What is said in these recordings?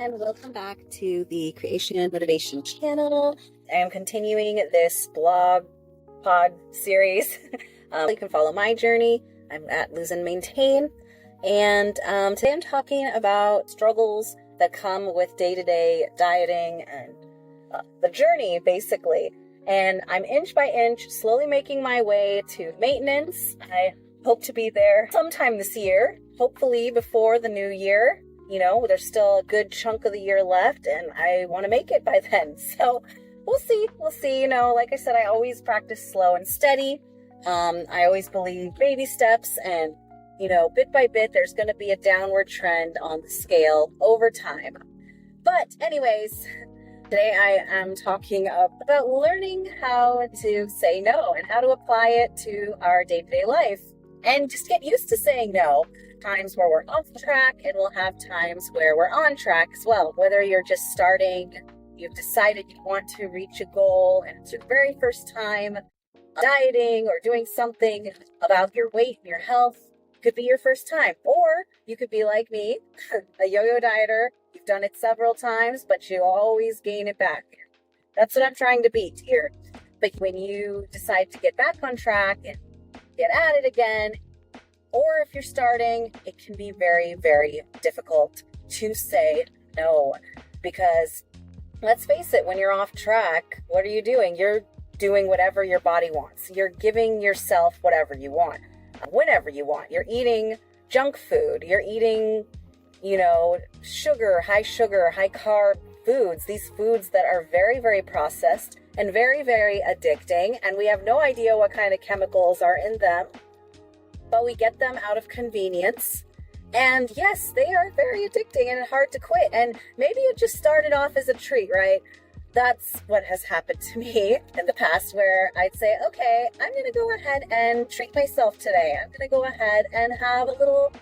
and welcome back to the Creation and Motivation channel. I am continuing this blog pod series. You can follow my journey. I'm at Lose and Maintain, and today I'm talking about struggles that come with day-to-day dieting and the journey, basically. And I'm inch by inch slowly making my way to maintenance. I hope to be there sometime this year, hopefully before the new year. You know, there's still a good chunk of the year left, and I want to make it by then. So we'll see. You know, like I said, I always practice slow and steady. I always believe baby steps, and, you know, bit by bit, there's going to be a downward trend on the scale over time. But anyways, today I am talking about learning how to say no and how to apply it to our day-to-day life and just get used to saying no. Times where we're off track, and we'll have times where we're on track as well. Whether you're just starting, you've decided you want to reach a goal, and it's your very first time dieting or doing something about your weight and your health, could be your first time. Or you could be like me, a yo-yo dieter. You've done it several times, but you always gain it back. That's what I'm trying to beat here. But when you decide to get back on track and get at it again, or if you're starting, it can be very, very difficult to say no. Because let's face it, when you're off track, what are you doing? You're doing whatever your body wants. You're giving yourself whatever you want, whenever you want. You're eating junk food. You're eating, you know, high sugar, high carb foods. These foods that are very, very processed and very, very addicting. And we have no idea what kind of chemicals are in them. But we get them out of convenience. And yes, they are very addicting and hard to quit. And maybe it just started off as a treat, right? That's what has happened to me in the past, where I'd say, okay, I'm going to go ahead and treat myself today. I'm going to go ahead and have a little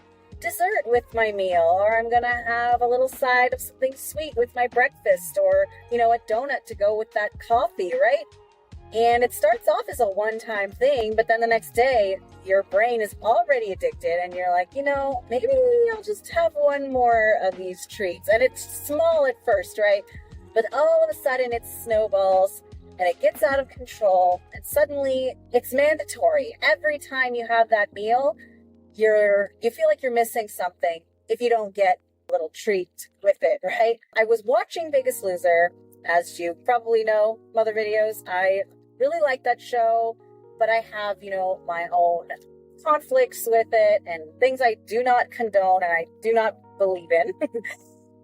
dessert with my meal, or I'm going to have a little side of something sweet with my breakfast, or, you know, a donut to go with that coffee, right? And it starts off as a one-time thing, but then the next day, your brain is already addicted, and you're like, you know, maybe I'll just have one more of these treats. And it's small at first, right? But all of a sudden, it snowballs, and it gets out of control, and suddenly, it's mandatory. Every time you have that meal, you feel like you're missing something if you don't get a little treat with it, right? I was watching Biggest Loser. As you probably know, other videos, I really like that show, but I have, you know, my own conflicts with it and things I do not condone and I do not believe in.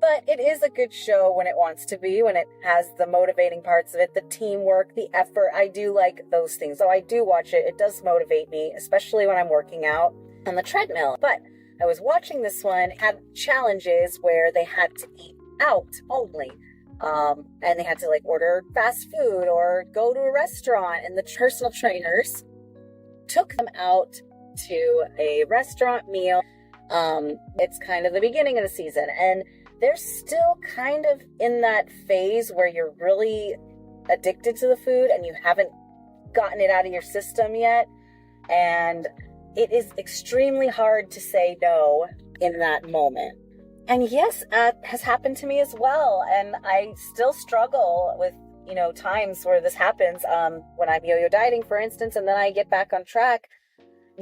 But it is a good show when it wants to be, when it has the motivating parts of it, the teamwork, the effort. I do like those things. So I do watch it. It does motivate me, especially when I'm working out on the treadmill. But I was watching this one, had challenges where they had to eat out only. And they had to like order fast food or go to a restaurant, and the personal trainers took them out to a restaurant meal. It's kind of the beginning of the season, and they're still kind of in that phase where you're really addicted to the food and you haven't gotten it out of your system yet. And it is extremely hard to say no in that moment. And yes, has happened to me as well. And I still struggle with, you know, times where this happens, when I'm yo-yo dieting, for instance, and then I get back on track.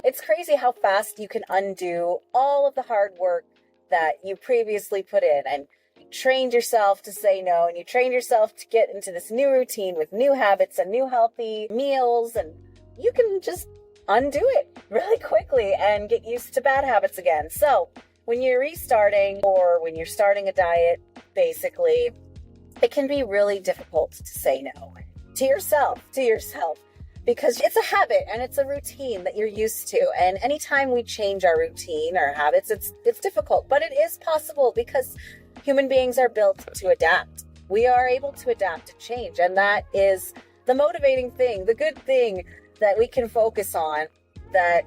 It's crazy how fast you can undo all of the hard work that you previously put in. And you trained yourself to say no, and you trained yourself to get into this new routine with new habits and new healthy meals. And you can just undo it really quickly and get used to bad habits again. So when you're restarting, or when you're starting a diet, basically, it can be really difficult to say no to yourself, because it's a habit and it's a routine that you're used to. And anytime we change our routine, our habits, it's difficult, but it is possible because human beings are built to adapt. We are able to adapt to change. And that is the motivating thing, the good thing that we can focus on, that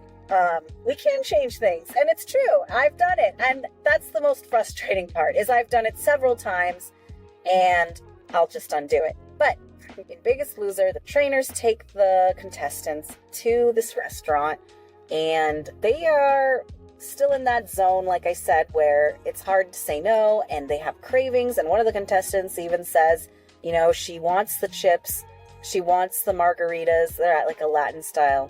we can change things. And it's true. I've done it. And that's the most frustrating part, is I've done it several times and I'll just undo it. But in Biggest Loser, the trainers take the contestants to this restaurant, and they are still in that zone, like I said, where it's hard to say no and they have cravings. And one of the contestants even says, you know, she wants the chips, she wants the margaritas. They're at like a Latin style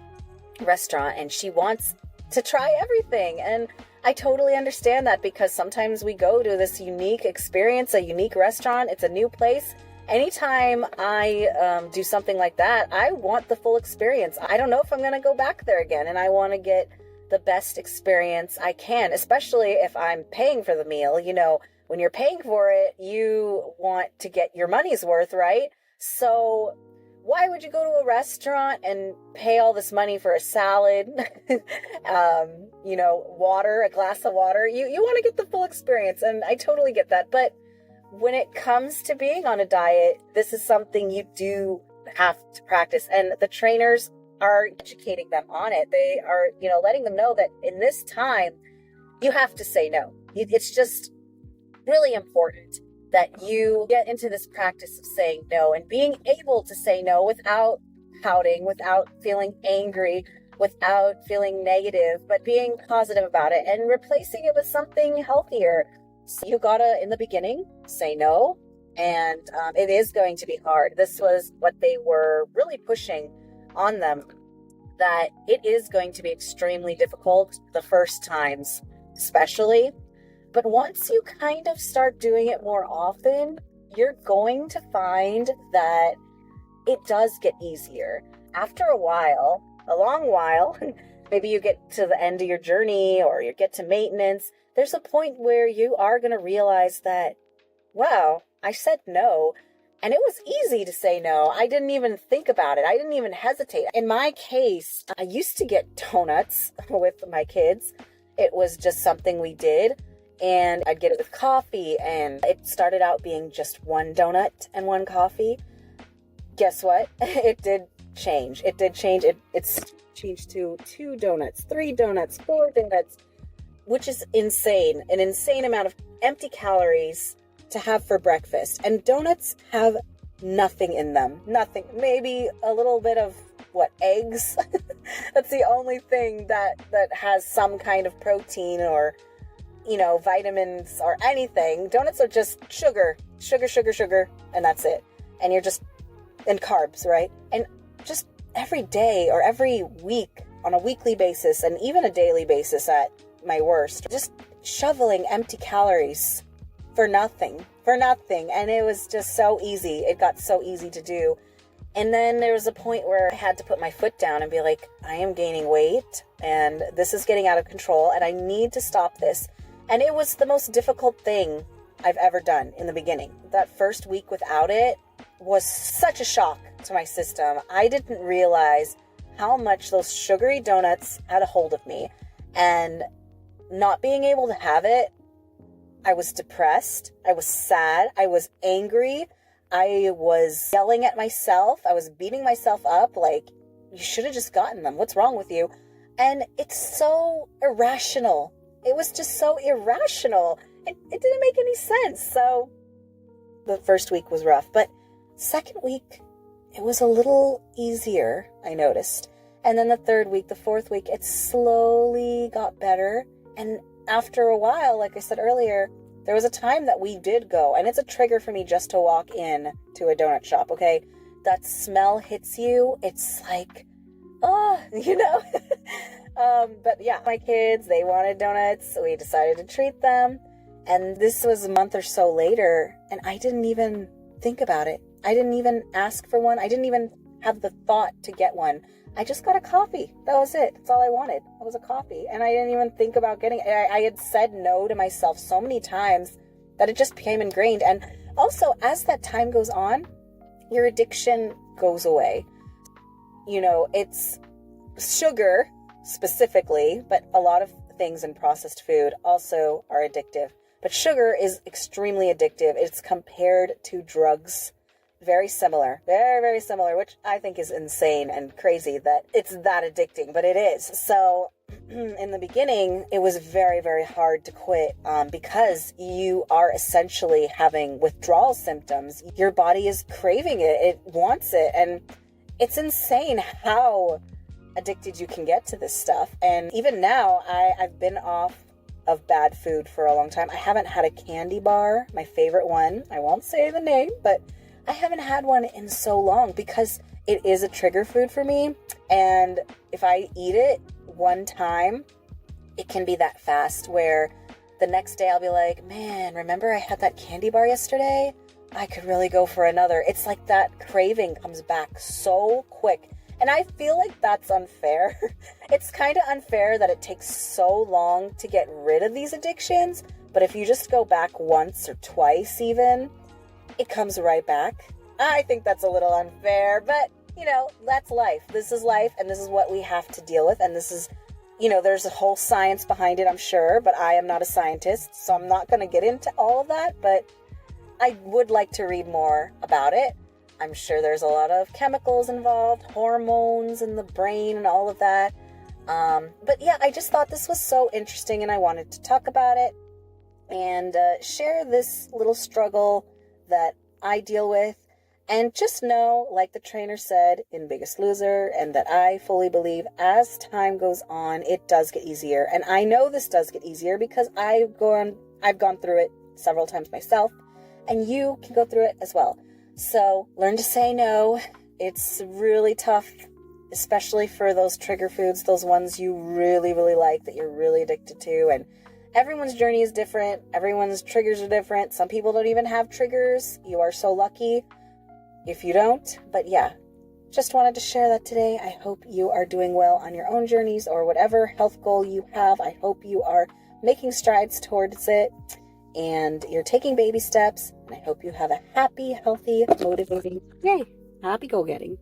restaurant and she wants to try everything. And I totally understand that, because sometimes we go to this unique experience, a unique restaurant, it's a new place. Anytime I do something like that, I want the full experience. I don't know if I'm going to go back there again, and I want to get the best experience I can, especially if I'm paying for the meal. You know, when you're paying for it, you want to get your money's worth, right? So why would you go to a restaurant and pay all this money for a salad, you know, water, a glass of water? You want to get the full experience, and I totally get that. But when it comes to being on a diet, this is something you do have to practice, and the trainers are educating them on it. They are, you know, letting them know that in this time, you have to say no. It's just really important that you get into this practice of saying no and being able to say no without pouting, without feeling angry, without feeling negative, but being positive about it and replacing it with something healthier. So you gotta, in the beginning, say no, and it is going to be hard. This was what they were really pushing on them, that it is going to be extremely difficult the first times, especially. But once you kind of start doing it more often, you're going to find that it does get easier. After a while, a long while, maybe you get to the end of your journey or you get to maintenance, there's a point where you are going to realize that, wow, I said no. And it was easy to say no. I didn't even think about it. I didn't even hesitate. In my case, I used to get donuts with my kids. It was just something we did. And I'd get it with coffee. And it started out being just one donut and one coffee. Guess what? It did change. It did change. It's changed to 2 donuts, 3 donuts, 4 donuts, which is insane. An insane amount of empty calories to have for breakfast. And donuts have nothing in them. Nothing. Maybe a little bit of, eggs? That's the only thing that has some kind of protein or, you know, vitamins or anything. Donuts are just sugar, and that's it. And you're just, and carbs, right? And just every day or every week on a weekly basis and even a daily basis at my worst, just shoveling empty calories for nothing. And it was just so easy. It got so easy to do. And then there was a point where I had to put my foot down and be like, I am gaining weight and this is getting out of control and I need to stop this. And it was the most difficult thing I've ever done in the beginning. That first week without it was such a shock to my system. I didn't realize how much those sugary donuts had a hold of me. And not being able to have it, I was depressed, I was sad, I was angry, I was yelling at myself, I was beating myself up like, you should have just gotten them, what's wrong with you? And it's so irrational. It was just so irrational. It didn't make any sense. So the first week was rough, but second week, it was a little easier, I noticed. And then the third week, the fourth week, it slowly got better. And after a while, like I said earlier, there was a time that we did go, and it's a trigger for me just to walk in to a donut shop, okay? That smell hits you. It's like, you know? But yeah, my kids, they wanted donuts, so we decided to treat them. And this was a month or so later, and I didn't even think about it. I didn't even ask for one. I didn't even have the thought to get one. I just got a coffee. That was it. That's all I wanted. It was a coffee. And I didn't even think about getting it. I had said no to myself so many times that it just became ingrained. And also, as that time goes on, your addiction goes away. You know, it's sugar specifically, but a lot of things in processed food also are addictive. But sugar is extremely addictive. It's compared to drugs. Very similar, very, very similar, which I think is insane and crazy that it's that addicting, but it is. So in the beginning, it was very, very hard to quit because you are essentially having withdrawal symptoms. Your body is craving it. It wants it. And it's insane how addicted you can get to this stuff. And even now, I've been off of bad food for a long time. I haven't had a candy bar, my favorite one. I won't say the name, but I haven't had one in so long because it is a trigger food for me. And if I eat it one time, it can be that fast where the next day I'll be like, man, remember I had that candy bar yesterday? I could really go for another. It's like that craving comes back so quick. And I feel like that's unfair. It's kind of unfair that it takes so long to get rid of these addictions. But if you just go back once or twice even, it comes right back. I think that's a little unfair, but that's life. This is life, and this is what we have to deal with. And this is, there's a whole science behind it, I'm sure, but I am not a scientist, so I'm not going to get into all of that. But I would like to read more about it. I'm sure there's a lot of chemicals involved, hormones in the brain and all of that. But yeah, I just thought this was so interesting and I wanted to talk about it and share this little struggle that I deal with. And just know, like the trainer said in Biggest Loser, and that I fully believe as time goes on, it does get easier. And I know this does get easier because I've gone through it several times myself, and you can go through it as well. So learn to say no. It's really tough, especially for those trigger foods, those ones you really, really like, that you're really addicted to. And everyone's journey is different. Everyone's triggers are different. Some people don't even have triggers. You are so lucky if you don't. But yeah, just wanted to share that today. I hope you are doing well on your own journeys or whatever health goal you have. I hope you are making strides towards it. And you're taking baby steps, and I hope you have a happy, healthy, motivating, happy go-getting.